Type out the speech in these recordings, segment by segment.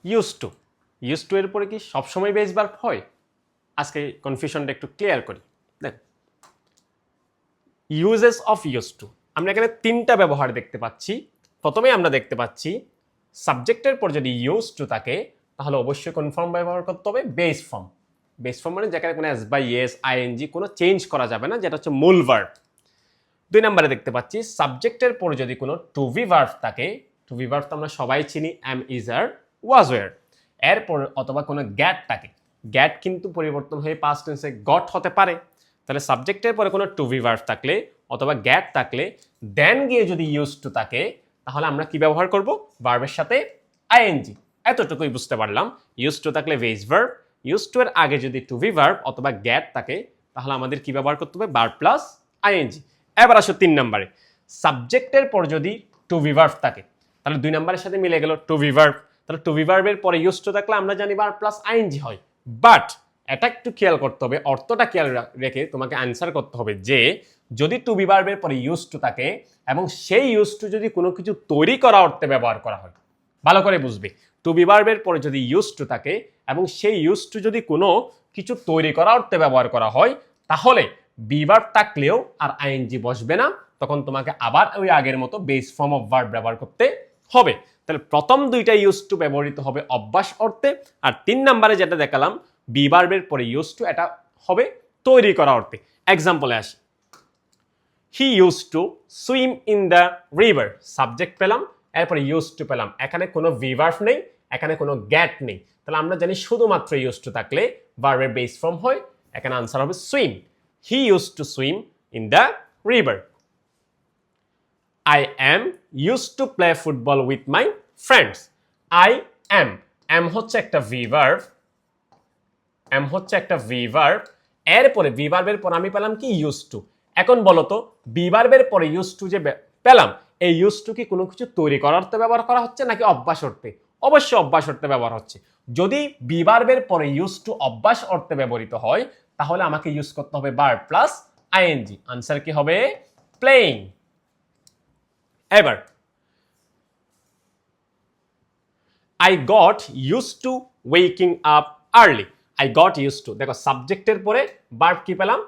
Use to এর পরে কি সবসময় বেস ভার্ব হয়? আজকে কনফিউশনটা একটু ক্লিয়ার করি। দেখ, ইউজেস অফ ইউজ টু, আমরা এখানে তিনটা ব্যবহার দেখতে পাচ্ছি। প্রথমেই আমরা দেখতে পাচ্ছি সাবজেক্টের পর যদি ইউজ টু থাকে তাহলে অবশ্যই কোন ফর্ম ব্যবহার করতে হবে? Base form. বেস ফর্ম মানে যেখানে কোনো এস বাই এস আইএনজি কোনো চেঞ্জ করা যাবে না, যেটা হচ্ছে মূল ভার্ব। 2 নম্বরে দেখতে পাচ্ছি সাবজেক্টের পরে যদি কোনো টু বি ভার্ব থাকে, টু বি ভার্ব তো আমরা সবাই চিনি, am, is, are, was, were. এরপর অথবা কোনো গ্যাট থাকে, গ্যাট কিন্তু পরিবর্তন হয়ে পাস্ট টেন্সে গট হতে পারে। তাহলে সাবজেক্টের পরে কোনো টু বি ভার্ব থাকলে অথবা গ্যাট থাকলে দেন গিয়ে যদি ইউজ টু থাকে তাহলে আমরা কি ব্যবহার করব? ভার্বের সাথে আইএনজি। এতটুকুই বুঝতে পারলাম। ইউজ টু থাকলে বেস ভার্ব, ইউজ টু এর আগে যদি টু বি ভার্ব অথবা গ্যাট থাকে তাহলে আমাদের কি ব্যবহার করতে হবে? Verb plus ING. এবার আসো 3 নম্বরে, সাবজেক্টের পর যদি টু বি ভার্ব থাকে তাহলে 2 নম্বরের সাথে মিলে গেল টু বি ভার্ব। তাহলে টু বি ভার্বের পরে ইউজ টু থাকলে আমরা জানি ভার্ব প্লাস আইএনজি হয়। বাট এটা একটু খেয়াল করতে হবে, অর্থটা খেয়াল রেখে তোমাকে অ্যান্সার করতে হবে যে যদি টু বি ভার্বের পরে ইউজ টু থাকে এবং সেই ইউজ টু যদি কোনো কিছু তৈরি করা অর্থে ব্যবহার করা হয়, ভালো করে বুঝবে, টু বি ভার্বের পরে যদি ইউজ টু থাকে এবং সেই ইউজ টু যদি কোনো কিছু তৈরি করা অর্থে ব্যবহার করা হয় তাহলে বি ভার্ব থাকলেও আর আইএনজি বসবে না, তখন তোমাকে আবার ওই আগের মতো বেস ফর্ম অফ ভার্ব ব্যবহার করতে হবে। তাহলে প্রথম দুইটা ইউজ টু ব্যবহৃত হবে অভ্যাস অর্থে, আর 3 নম্বরে যেটা দেখালাম বি ভার্বের পরে ইউজ টু, এটা হবে তৈরি করা অর্থে। এক্সাম্পলে আসি, he use to swim in the river, subject পেলাম, এরপরে ইউজ টু পেলাম, এখানে কোনো ভি ভার্ব নেই, এখানে কোনো গ্যাট নেই। তাহলে আমরা জানি শুধুমাত্র ইউজ টু থাকলে ভার্বের বেস ফর্ম হয়, এখানে আনসার হবে swim. He use to swim in the river. I am used to play football with my friends. I am, am হচ্ছে একটা verb, am হচ্ছে একটা verb, এরপরে verb এর পর আমি পেলাম কি? used to। এখন বলো তো verb এর পরে used to যে পেলাম, এই used to কি কোনো কিছু তৈরি করার অর্থে ব্যবহার করা হচ্ছে নাকি অভ্যাস অর্থে? অবশ্যই অভ্যাস অর্থে ব্যবহার হচ্ছে। যদি verb এর পরে used to অভ্যাস অর্থে ব্যবহৃত হয় তাহলে আমাকে ইউজ করতে হবে verb প্লাস আইএনজি। আনসার কি হবে? প্লেইং। এবার I got used to waking up early. I got used to, দেখো সাবজেক্টের পরে ভার্ব কি পেলাম?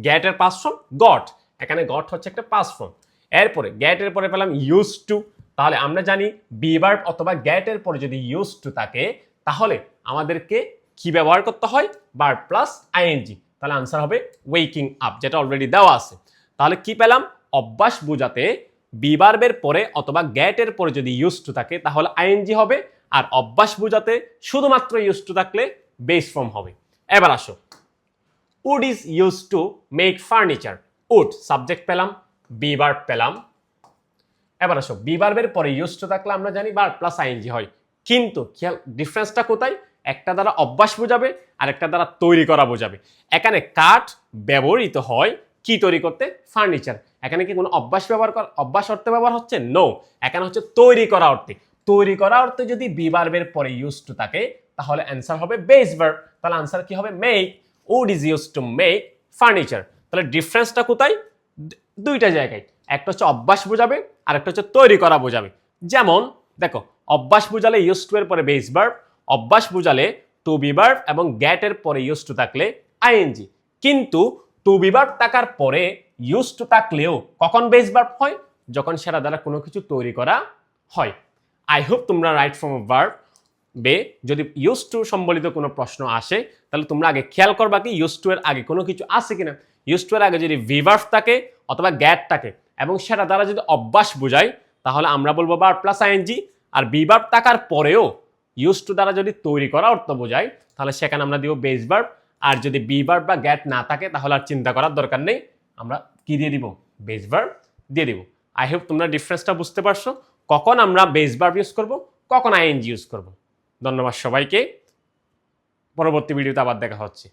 get এর পাস্ট ফর্ম got, এখানে got হচ্ছে একটা পাস্ট ফর্ম। এরপরে get এর পরে পেলাম used to, তাহলে আমরা জানি বি ভার্ব অথবা get এর পরে যদি used to থাকে তাহলে আমাদেরকে কি ব্যবহার করতে হয়? Verb plus ING. তাহলে আনসার হবে ওয়েকিং আপ, যেটা অলরেডি দেওয়া আছে। তাহলে কি পেলাম? অভ্যাস বোঝাতে বি ভার্বের পরে অথবা গ্যাট এর পরে যদি ইউজ টু থাকে তাহলে আইএনজি হবে, আর অভ্যাস বোঝাতে শুধুমাত্র ইউজ টু থাকলে বেস ফর্ম হবে। এবার আসো, wood is use to make furniture. Wood subject পেলাম, বি ভার্ব পেলাম। এবার আসো, বি ভার্বের পরে ইউজ টু থাকলে আমরা জানি ভার্ব প্লাস আইএনজি হয়, কিন্তু খেয়াল ডিফারেন্সটা কোথায়? একটা দ্বারা অভ্যাস বোঝাবে আর একটা দ্বারা তৈরি করা বোঝাবে। এখানে কাঠ ব্যবহৃত হয় কি তৈরি করতে? ফার্নিচার। এখানে কি কোনো অভ্যাস অর্থে ব্যবহার হচ্ছে? নো, এখানে হচ্ছে তৈরি করা অর্থে। তৈরি করা অর্থে যদি বি ভার্বের পরে ইউজ টু থাকে তাহলে অ্যান্সার হবে বেস ভার্ব। তাহলে আনসার কি হবে? Make. Wood is use to make furniture. তাহলে ডিফারেন্সটা কোথায়? দুইটা জায়গায়, একটা হচ্ছে অভ্যাস বোঝাবে আর একটা হচ্ছে তৈরি করা বোঝাবে। যেমন দেখো, অভ্যাস বোঝালে ইউজ টু এর পরে বেস ভার্ব, অভ্যাস বোঝালে টু বি ভার্ব এবং গ্যাট এর পরে ইউজ টু থাকলে আইএনজি। কিন্তু টু বি ভার্ব থাকার পরে ইউজ টু থাকলেও কখন বেস ভার্ব হয়? যখন সেটা দ্বারা কোনো কিছু তৈরি করা হয়। আই হোপ তোমরা রাইট ফর্ম অফ ভার্ব বে যদি ইউজ টু সম্বলিত কোনো প্রশ্ন আসে তাহলে তোমরা আগে খেয়াল করবা কি ইউজ টু এর আগে কোনো কিছু আছে কিনা। ইউজ টু এর আগে যদি ভি ভার্ব থাকে অথবা গ্যাট থাকে এবং সেটা দ্বারা যদি অভ্যাস বোঝায় তাহলে আমরা বলবো ভার্ব প্লাস আইএনজি। আর বি ভার্ব থাকার পরেও ইউজ টু দ্বারা যদি তৈরি করা অর্থ বোঝায় তাহলে সেখানে আমরা দিব বেস ভার্ব। আর যদি বি ভার্ব বা গ্যাট না থাকে তাহলে আর চিন্তা করার দরকার নেই, আমরা কি দিয়ে দিব? বেস ভার্ব দিয়ে দিব। আই হোপ তোমরা ডিফারেন্সটা বুঝতে পারছো, কখন আমরা বেস ভার্ব ইউজ করব, কখন আইএনজি ইউজ করব। ধন্যবাদ সবাইকে, পরবর্তী ভিডিওতে আবার দেখা হচ্ছে।